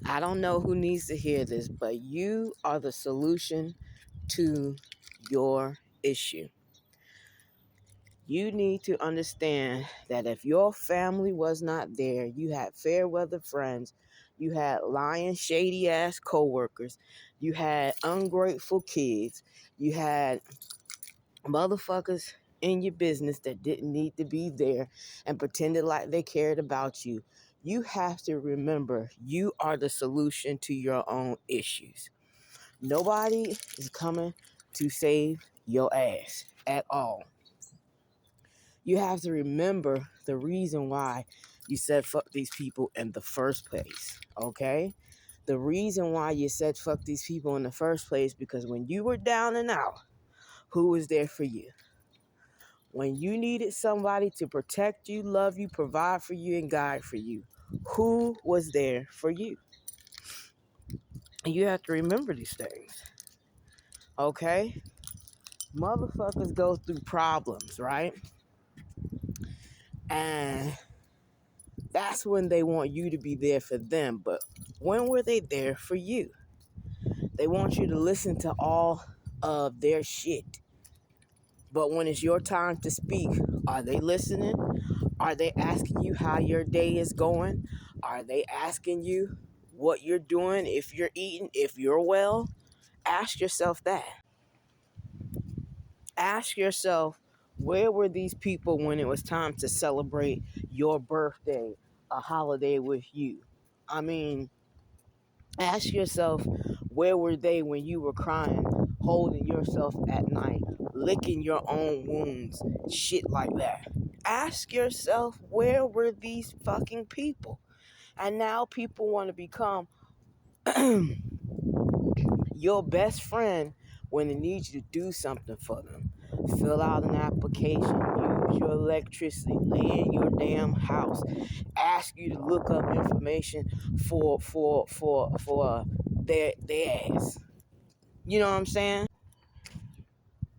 I don't know who needs to hear this, but you are the solution to your issue. You need to understand that if your family was not there, you had fair weather friends, you had lying, shady ass coworkers, you had ungrateful kids, you had motherfuckers in your business that didn't need to be there and pretended like they cared about you. You have to remember you are the solution to your own issues. Nobody is coming to save your ass at all. You have to remember the reason why you said fuck these people in the first place, okay? The reason why you said fuck these people in the first place, because when you were down and out, who was there for you? When you needed somebody to protect you, love you, provide for you, and guide for you, who was there for you? And you have to remember these things, okay? Motherfuckers go through problems, right? And that's when they want you to be there for them. But when were they there for you? They want you to listen to all of their shit. But when it's your time to speak, are they listening? Are they asking you how your day is going? Are they asking you what you're doing, if you're eating, if you're well? Ask yourself that. Ask yourself, where were these people when it was time to celebrate your birthday, a holiday with you? I mean, ask yourself, where were they when you were crying, holding yourself at night, licking your own wounds, shit like that? Ask yourself, where were these fucking people? And now people want to become your best friend when they need you to do something for them. Fill out an application, use your electricity, lay in your damn house, ask you to look up information for their ass. You know what I'm saying?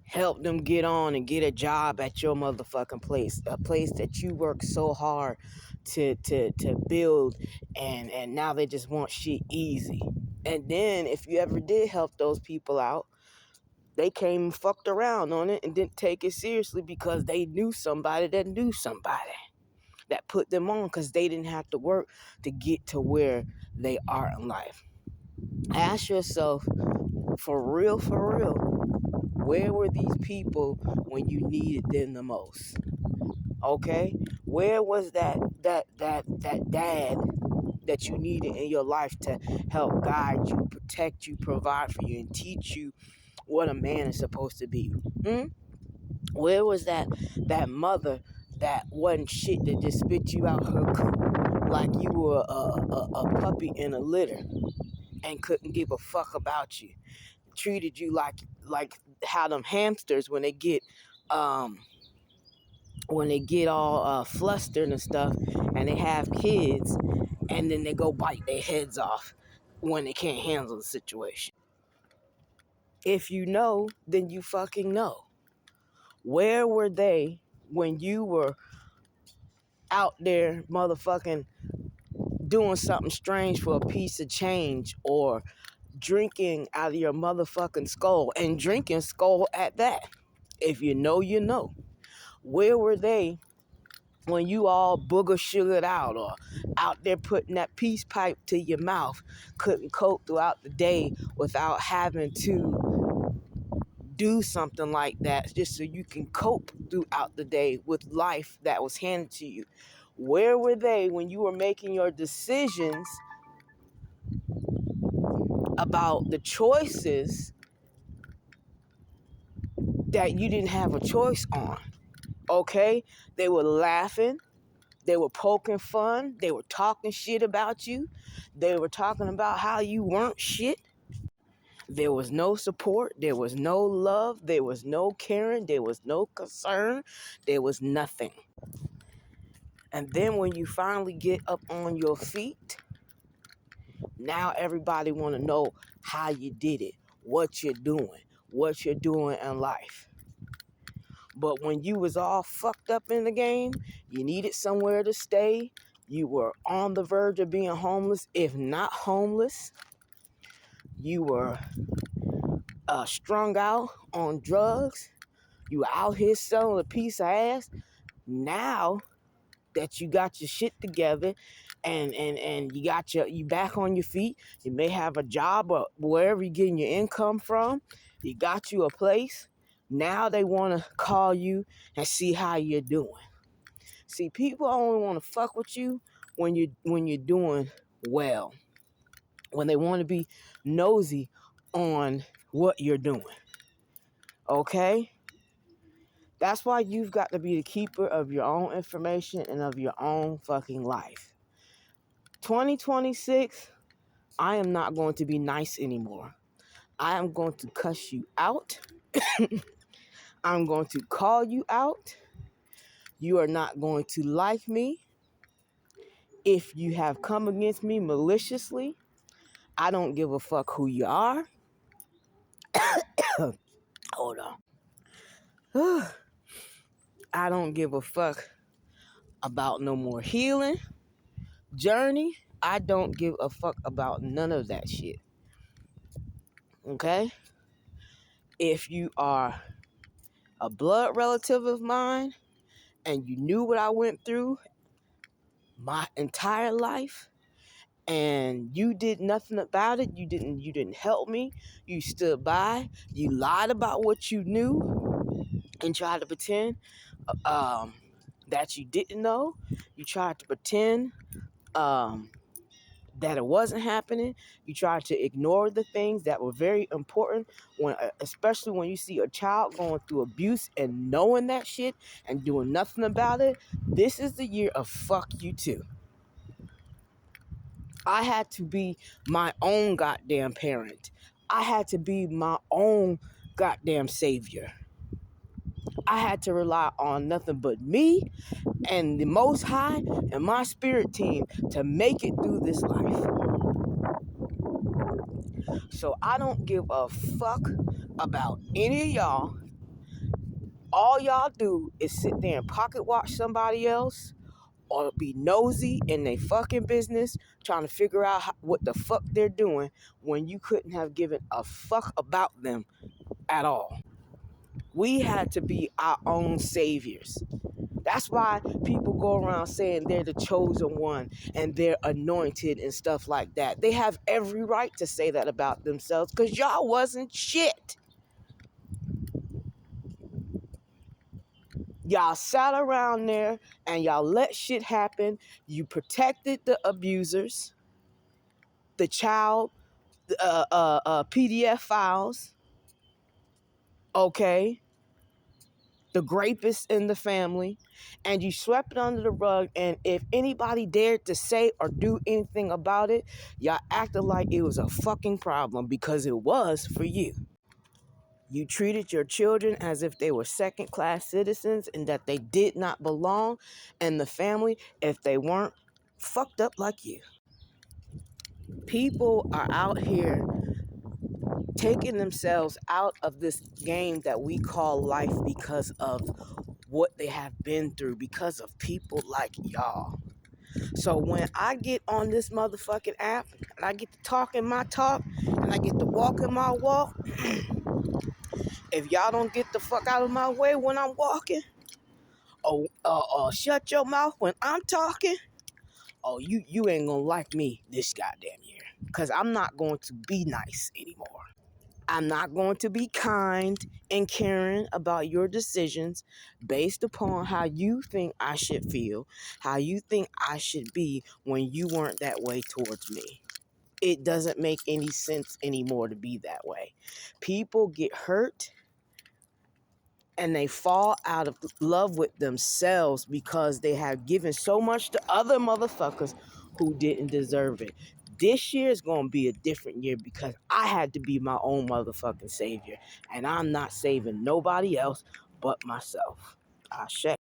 Help them get on and get a job at your motherfucking place, a place that you work so hard to build, and now they just want shit easy. And then if you ever did help those people out, they came and fucked around on it and didn't take it seriously because they knew somebody that put them on, because they didn't have to work to get to where they are in life. Ask yourself, for real, where were these people when you needed them the most? Okay? Where was that dad that you needed in your life to help guide you, protect you, provide for you, and teach you what a man is supposed to be? Where was that mother that wasn't shit, that just spit you out her coop like you were a puppy in a litter and couldn't give a fuck about you? Treated you like how them hamsters when they get all flustered and stuff, and they have kids, and then they go bite their heads off when they can't handle the situation. If you know, then you fucking know. Where were they when you were out there motherfucking doing something strange for a piece of change, or drinking out of your motherfucking skull, and drinking skull at that? If you know, you know. Where were they when you all booger sugared out, or out there putting that peace pipe to your mouth, couldn't cope throughout the day without having to do something like that just so you can cope throughout the day with life that was handed to you? Where were they when you were making your decisions about the choices that you didn't have a choice on? Okay? They were laughing. They were poking fun. They were talking shit about you. They were talking about how you weren't shit. There was no support. There was no love. There was no caring. There was no concern. There was nothing. And then when you finally get up on your feet, now everybody want to know how you did it, what you're doing in life. But when you was all fucked up in the game, you needed somewhere to stay, You were on the verge of being homeless, if not homeless. You were strung out on drugs. You were out here selling a piece of ass. Now that you got your shit together and you back on your feet, you may have a job or wherever you're getting your income from, you got you a place. Now they want to call you and see how you're doing. See, people only want to fuck with you when you're doing well, when they want to be nosy on what you're doing. Okay? That's why you've got to be the keeper of your own information and of your own fucking life. 2026, I am not going to be nice anymore. I am going to cuss you out. I'm going to call you out. You are not going to like me. If you have come against me maliciously, I don't give a fuck who you are. Hold on. I don't give a fuck about no more healing journey. I don't give a fuck about none of that shit. Okay? If you are a blood relative of mine and you knew what I went through my entire life and you did nothing about it, you didn't help me, you stood by, you lied about what you knew and tried to pretend that you didn't know, you tried to pretend that it wasn't happening. You try to ignore the things that were very important, when, especially when you see a child going through abuse and knowing that shit and doing nothing about it. This is the year of fuck you too. I had to be my own goddamn parent. I had to be my own goddamn savior. I had to rely on nothing but me and the Most High and my spirit team to make it through this life. So I don't give a fuck about any of y'all. All y'all do is sit there and pocket watch somebody else or be nosy in their fucking business trying to figure out what the fuck they're doing when you couldn't have given a fuck about them at all. We had to be our own saviors. That's why people go around saying they're the chosen one and they're anointed and stuff like that. They have every right to say that about themselves because y'all wasn't shit. Y'all sat around there and y'all let shit happen. You protected the abusers, the child PDF files, okay, the rapists in the family, and you swept it under the rug. And if anybody dared to say or do anything about it, y'all acted like it was a fucking problem because it was for you. You treated your children as if they were second-class citizens and that they did not belong in the family if they weren't fucked up like you. People are out here taking themselves out of this game that we call life because of what they have been through, because of people like y'all. So when I get on this motherfucking app and I get to talk in my talk and I get to walk in my walk, if y'all don't get the fuck out of my way when I'm walking, or shut your mouth when I'm talking, you ain't gonna like me this goddamn year. Because I'm not going to be nice anymore. I'm not going to be kind and caring about your decisions based upon how you think I should feel, how you think I should be when you weren't that way towards me. It doesn't make any sense anymore to be that way. People get hurt and they fall out of love with themselves because they have given so much to other motherfuckers who didn't deserve it. This year is going to be a different year because I had to be my own motherfucking savior. And I'm not saving nobody else but myself. Ashe.